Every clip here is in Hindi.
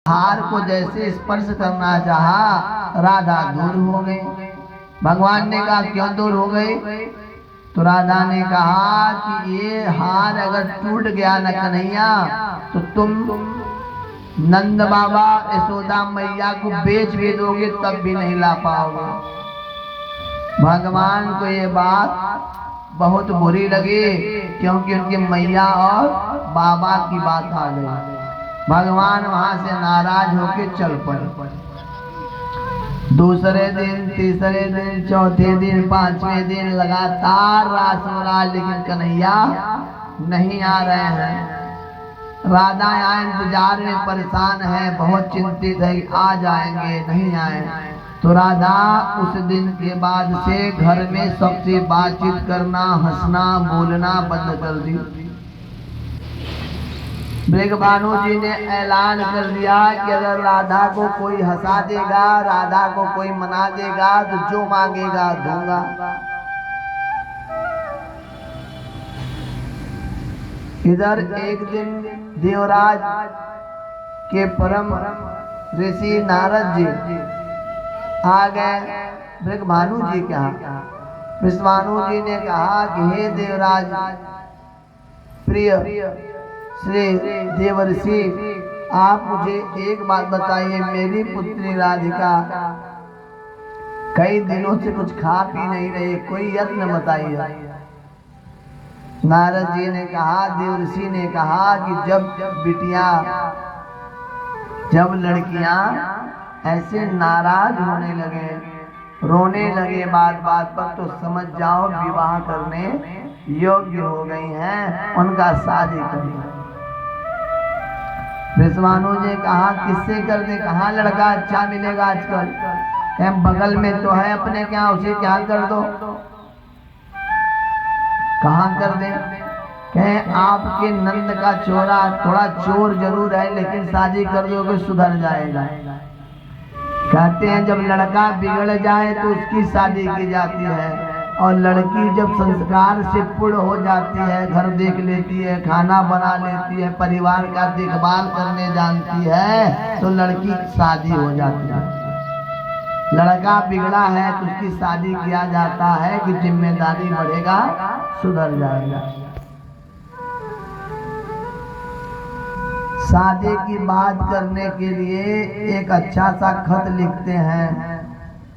हार को जैसे स्पर्श करना चाहा, राधा दूर हो गई। भगवान ने कहा क्यों दूर हो गई? तो राधा ने कहा कि ये हार अगर टूट गया न कन्हैया तो तुम नंद बाबा यशोदा मैया को बेच भी दोगे तब भी नहीं ला पाओगे। भगवान को ये बात बहुत बुरी लगी, क्योंकि उनकी मैया और बाबा की बात आ गई। भगवान वहां से नाराज होकर चल पड़े। दूसरे दिन, तीसरे दिन, चौथे दिन, पांचवें दिन लगातार रास हो रहा, लेकिन कन्हैया नहीं आ रहे हैं। राधा यहाँ इंतजार में परेशान है, बहुत चिंतित है कि आ जाएंगे, नहीं आए। तो राधा उस दिन के बाद से घर में सबसे बातचीत करना, हंसना, बोलना बंद कर दी। ब्रजभानु जी ने ऐलान कर दिया कि अगर राधा को कोई हंसा देगा, राधा को कोई मना देगा तो जो मांगेगा दूंगा। इधर एक दिन देवराज के परम ऋषि नारद जी आ गए ब्रजभानु जी के यहाँ। ब्रजभानु जी ने कहा कि हे देवराज प्रिय श्री देवर्षि, आप मुझे एक बात बताइए। मेरी पुत्री राधिका कई दिनों से कुछ खा पी नहीं रही, कोई यत्न बताइए। नारद जी ने कहा, देवर्षि ने कहा कि जब लड़कियां ऐसे नाराज होने लगे, रोने लगे बात बात पर, तो समझ जाओ विवाह करने योग्य हो गई हैं, उनका शादी करें। ब्रजभानु ने कहा किससे कर दे? कहाँ लड़का अच्छा मिलेगा आजकल? कहीं बगल में तो है अपने, क्या उसे क्या कर दो? कहाँ कर दे? कहें आपके नंद का चोरा थोड़ा चोर जरूर है, लेकिन शादी कर दोगे सुधर जाएगा। कहते हैं जब लड़का बिगड़ जाए तो उसकी शादी की जाती है, और लड़की जब संस्कार से पूर्ण हो जाती है, घर देख लेती है, खाना बना लेती है, परिवार का देखभाल करने जानती है, तो लड़की शादी हो जाती है। लड़का बिगड़ा है तो उसकी शादी किया जाता है कि जिम्मेदारी बढ़ेगा, सुधर जाएगा। शादी की बात करने के लिए एक अच्छा सा खत लिखते हैं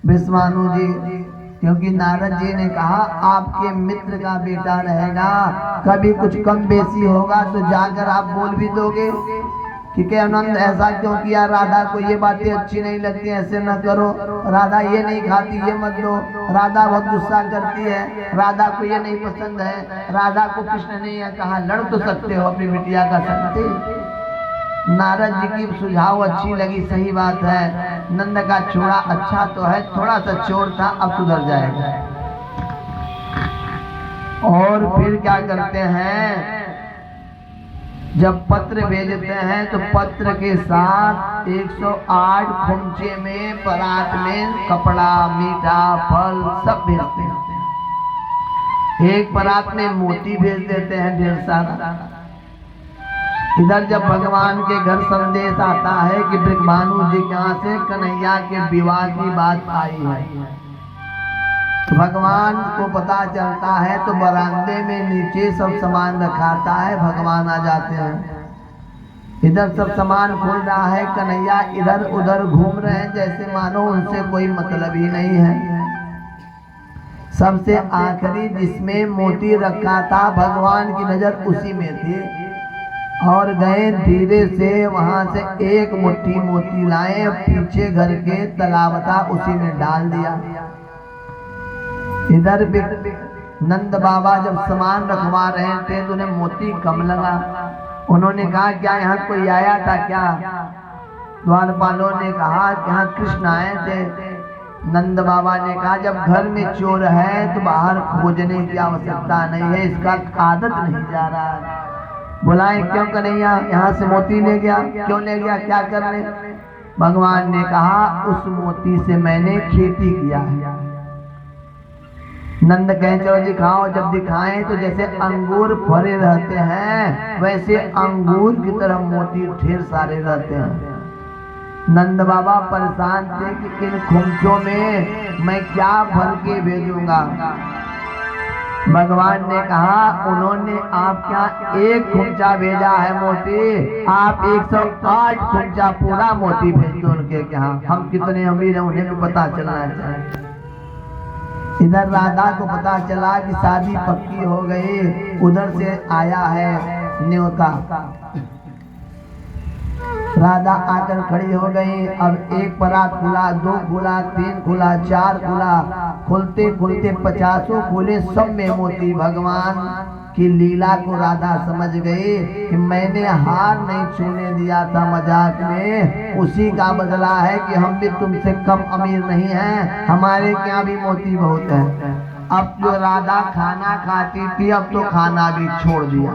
ब्रजभानु जी, क्योंकि नारद जी ने कहा आपके मित्र का बेटा रहेगा, कभी कुछ कम बेसी होगा तो जाकर आप बोल भी दोगे कि आनंद ऐसा क्यों किया, राधा को ये बातें अच्छी नहीं लगती, ऐसे न करो, राधा ये नहीं खाती, ये मत दो, राधा बहुत गुस्सा करती है, राधा को ये नहीं पसंद है, राधा को कृष्ण नहीं है कहा। लड़ तो सकते हो अपनी बिटिया का सकते। नारद जी की सुझाव अच्छी लगी, सही बात है, नंद का चोरा अच्छा तो है, थोड़ा सा चोर था, अब सुधर जाएगा। और फिर क्या करते हैं, जब पत्र भेजते हैं तो पत्र के साथ 108 खुमचे में, परात में कपड़ा, मीठा, फल सब भेजते हैं। एक परात में मोती भेज देते हैं ढेर सारा। इधर जब भगवान के घर संदेश आता है कि ब्रजभानु जी के यहाँ से कन्हैया के विवाह की बात आई है, तो भगवान को पता चलता है, तो बरामदे में नीचे सब सामान रखाता है, भगवान आ जाते हैं। इधर सब सामान खोल रहा है, कन्हैया इधर उधर घूम रहे हैं, जैसे मानो उनसे कोई मतलब ही नहीं है। सबसे आखिरी जिसमें मोती रखा था, भगवान की नजर उसी में थी, और गए धीरे से वहां से एक मुट्ठी मोती लाए, पीछे घर के तालाब था उसी में डाल दिया। इधर भी नंद बाबा जब सामान रखवा रहे थे तो उन्हें मोती कम लगा। उन्होंने कहा क्या यहाँ कोई आया था क्या? द्वारपालों ने कहा कि यहाँ कृष्ण आए थे। नंद बाबा ने कहा जब घर में चोर है तो बाहर खोजने की आवश्यकता नहीं है, इसका आदत नहीं जा रहा है। बुलाए क्यों कन्हैया, यहाँ से मोती ले गया, क्यों ले गया, क्या करने? भगवान ने कहा उस मोती से मैंने खेती किया है। नंद कहे चलो दिखाओ। जब दिखाएं तो जैसे अंगूर फरे रहते हैं, वैसे अंगूर की तरह मोती ढेर सारे रहते हैं। नंद बाबा परेशान थे कि इन खुमचों में मैं क्या भर के भेजूंगा। भगवान ने कहा उन्होंने आपका एक खुमचा भेजा है मोती, आप 108 खुमचा पूरा मोती भेज दो उनके यहाँ। हम कितने अमीर हैं उन्हें भी पता चलना चाहिए। इधर राधा को पता चला कि शादी पक्की हो गई, उधर से आया है न्योता। राधा आकर खड़ी हो गई। अब एक परात खुला, 2 खुला, 3 खुला, 4 खुला, खुलते खुलते 50 खुले, सब में मोती। भगवान की लीला को राधा समझ गई कि मैंने हार नहीं छूने दिया था मजाक में, उसी का बदला है कि हम भी तुमसे कम अमीर नहीं हैं, हमारे यहाँ भी मोती बहुत है। अब जो राधा खाना खाती थी अब तो खाना भी छोड़ दिया।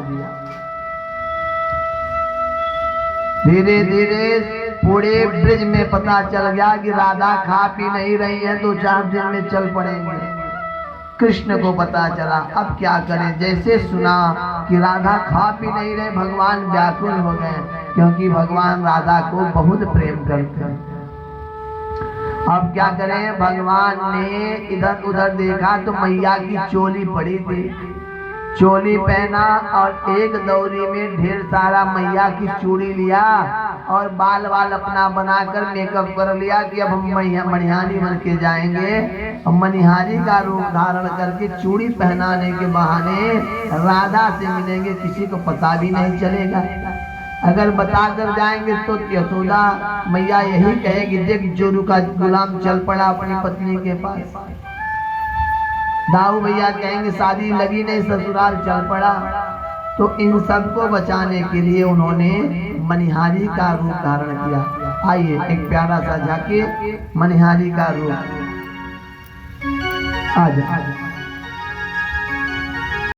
धीरे धीरे पूरे ब्रिज में पता चल गया कि राधा खा पी नहीं रही है, 2-4 दिन में चल पड़ेंगे। कृष्ण को पता चला, अब क्या करें। जैसे सुना कि राधा खा पी नहीं रहे, भगवान व्याकुल हो गए, क्योंकि भगवान राधा को बहुत प्रेम करते हैं। अब क्या करें, भगवान ने इधर उधर देखा तो मैया की चोली पड़ी थी, चोली पहना और एक दौरी में ढेर सारा मैया की चूड़ी लिया और बाल बाल अपना बनाकर मेकअप कर लिया कि अब हम मणिहारी बन के जाएंगे। अब मणिहारी का रूप धारण करके चूड़ी पहनाने के बहाने राधा से मिलेंगे, किसी को पता भी नहीं चलेगा। अगर बता कर जाएंगे तो यशोदा मैया यही कहेगी देख जोरू का गुलाम चल पड़ा अपनी पत्नी के पास। दाऊ भैया कहेंगे शादी लगी नहीं ससुराल चल पड़ा। तो इन सब को बचाने के लिए उन्होंने मणिहारी का रूप धारण किया। आइए एक प्यारा सा जाके मणिहारी का रूप आ जाए।